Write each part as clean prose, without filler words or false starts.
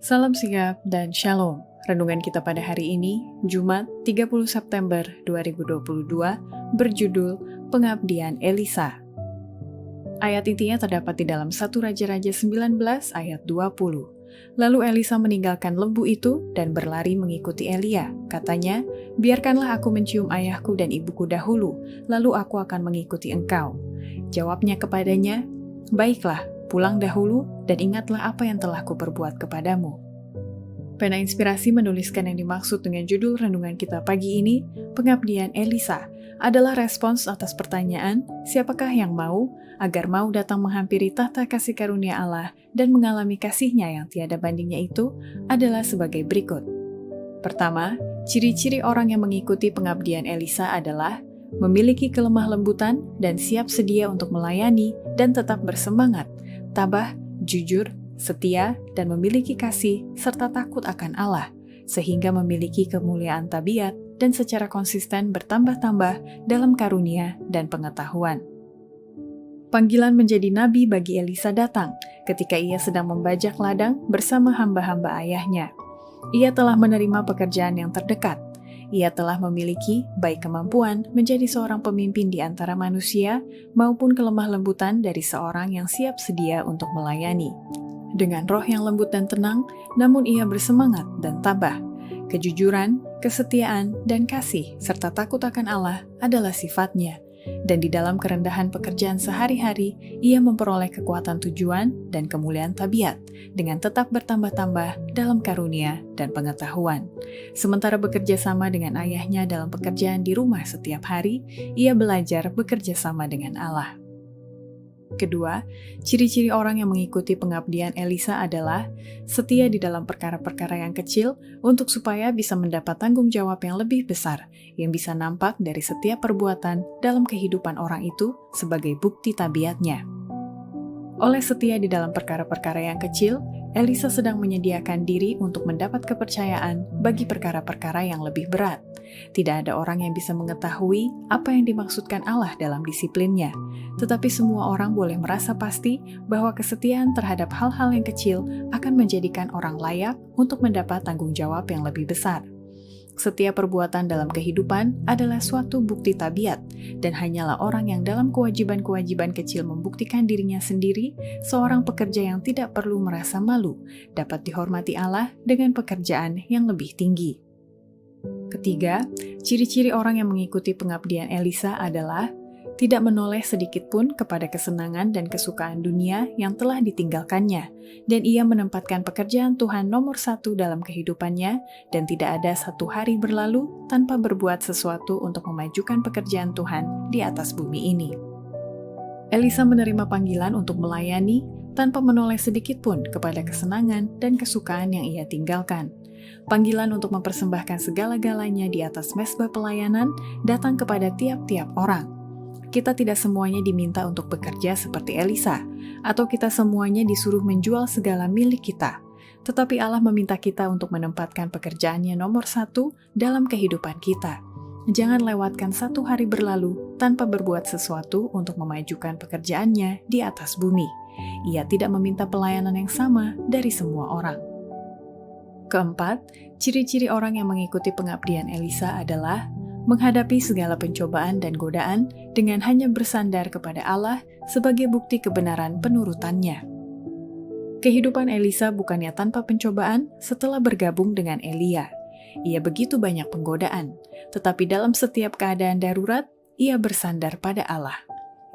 Salam sigap dan shalom. Renungan kita pada hari ini, Jumat 30 September 2022, berjudul Pengabdian Elisa. Ayat intinya terdapat di dalam 1 Raja-Raja 19 ayat 20. Lalu Elisa meninggalkan lembu itu dan berlari mengikuti Elia. Katanya, biarkanlah aku mencium ayahku dan ibuku dahulu, lalu aku akan mengikuti engkau. Jawabnya kepadanya, baiklah, pulang dahulu dan ingatlah apa yang telah kuperbuat kepadamu. Pena Inspirasi menuliskan yang dimaksud dengan judul renungan kita pagi ini, Pengabdian Elisa, adalah respons atas pertanyaan, siapakah yang mau, agar mau datang menghampiri tahta kasih karunia Allah dan mengalami kasih-Nya yang tiada bandingnya itu adalah sebagai berikut. Pertama, ciri-ciri orang yang mengikuti pengabdian Elisa adalah memiliki kelemah lembutan dan siap sedia untuk melayani dan tetap bersemangat, tabah, jujur, setia, dan memiliki kasih serta takut akan Allah, sehingga memiliki kemuliaan tabiat dan secara konsisten bertambah-tambah dalam karunia dan pengetahuan. Panggilan menjadi nabi bagi Elisa datang ketika ia sedang membajak ladang bersama hamba-hamba ayahnya. Ia telah menerima pekerjaan yang terdekat. Ia telah memiliki baik kemampuan menjadi seorang pemimpin di antara manusia maupun kelemah lembutan dari seorang yang siap sedia untuk melayani. Dengan roh yang lembut dan tenang, namun ia bersemangat dan tabah. Kejujuran, kesetiaan, dan kasih, serta takut akan Allah adalah sifatnya. Dan di dalam kerendahan pekerjaan sehari-hari, ia memperoleh kekuatan tujuan dan kemuliaan tabiat, dengan tetap bertambah-tambah dalam karunia dan pengetahuan. Sementara bekerja sama dengan ayahnya dalam pekerjaan di rumah setiap hari, ia belajar bekerja sama dengan Allah. Kedua, ciri-ciri orang yang mengikuti pengabdian Elisa adalah setia di dalam perkara-perkara yang kecil untuk supaya bisa mendapat tanggung jawab yang lebih besar, yang bisa nampak dari setiap perbuatan dalam kehidupan orang itu sebagai bukti tabiatnya. Oleh setia di dalam perkara-perkara yang kecil, Elisa sedang menyediakan diri untuk mendapat kepercayaan bagi perkara-perkara yang lebih berat. Tidak ada orang yang bisa mengetahui apa yang dimaksudkan Allah dalam disiplinnya, tetapi semua orang boleh merasa pasti bahwa kesetiaan terhadap hal-hal yang kecil akan menjadikan orang layak untuk mendapat tanggung jawab yang lebih besar. Setiap perbuatan dalam kehidupan adalah suatu bukti tabiat, dan hanyalah orang yang dalam kewajiban-kewajiban kecil membuktikan dirinya sendiri, seorang pekerja yang tidak perlu merasa malu, dapat dihormati Allah dengan pekerjaan yang lebih tinggi. Ketiga, ciri-ciri orang yang mengikuti pengabdian Elisa adalah tidak menoleh sedikit pun kepada kesenangan dan kesukaan dunia yang telah ditinggalkannya, dan ia menempatkan pekerjaan Tuhan nomor satu dalam kehidupannya, dan tidak ada satu hari berlalu tanpa berbuat sesuatu untuk memajukan pekerjaan Tuhan di atas bumi ini. Elisa menerima panggilan untuk melayani tanpa menoleh sedikit pun kepada kesenangan dan kesukaan yang ia tinggalkan. Panggilan untuk mempersembahkan segala-galanya di atas mezbah pelayanan datang kepada tiap-tiap orang. Kita tidak semuanya diminta untuk bekerja seperti Elisa, atau kita semuanya disuruh menjual segala milik kita. Tetapi Allah meminta kita untuk menempatkan pekerjaannya nomor satu dalam kehidupan kita. Jangan lewatkan satu hari berlalu tanpa berbuat sesuatu untuk memajukan pekerjaannya di atas bumi. Ia tidak meminta pelayanan yang sama dari semua orang. Keempat, ciri-ciri orang yang mengikuti pengabdian Elisa adalah menghadapi segala pencobaan dan godaan dengan hanya bersandar kepada Allah sebagai bukti kebenaran penurutannya. Kehidupan Elisa bukannya tanpa pencobaan setelah bergabung dengan Elia. Ia begitu banyak penggodaan, tetapi dalam setiap keadaan darurat, ia bersandar pada Allah.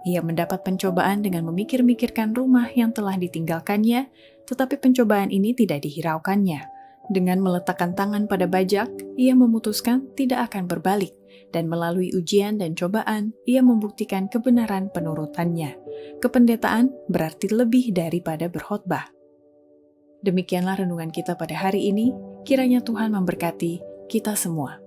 Ia mendapat pencobaan dengan memikir-mikirkan rumah yang telah ditinggalkannya, tetapi pencobaan ini tidak dihiraukannya. Dengan meletakkan tangan pada bajak, ia memutuskan tidak akan berbalik, dan melalui ujian dan cobaan, ia membuktikan kebenaran penurutannya. Kependetaan berarti lebih daripada berkhotbah. Demikianlah renungan kita pada hari ini, kiranya Tuhan memberkati kita semua.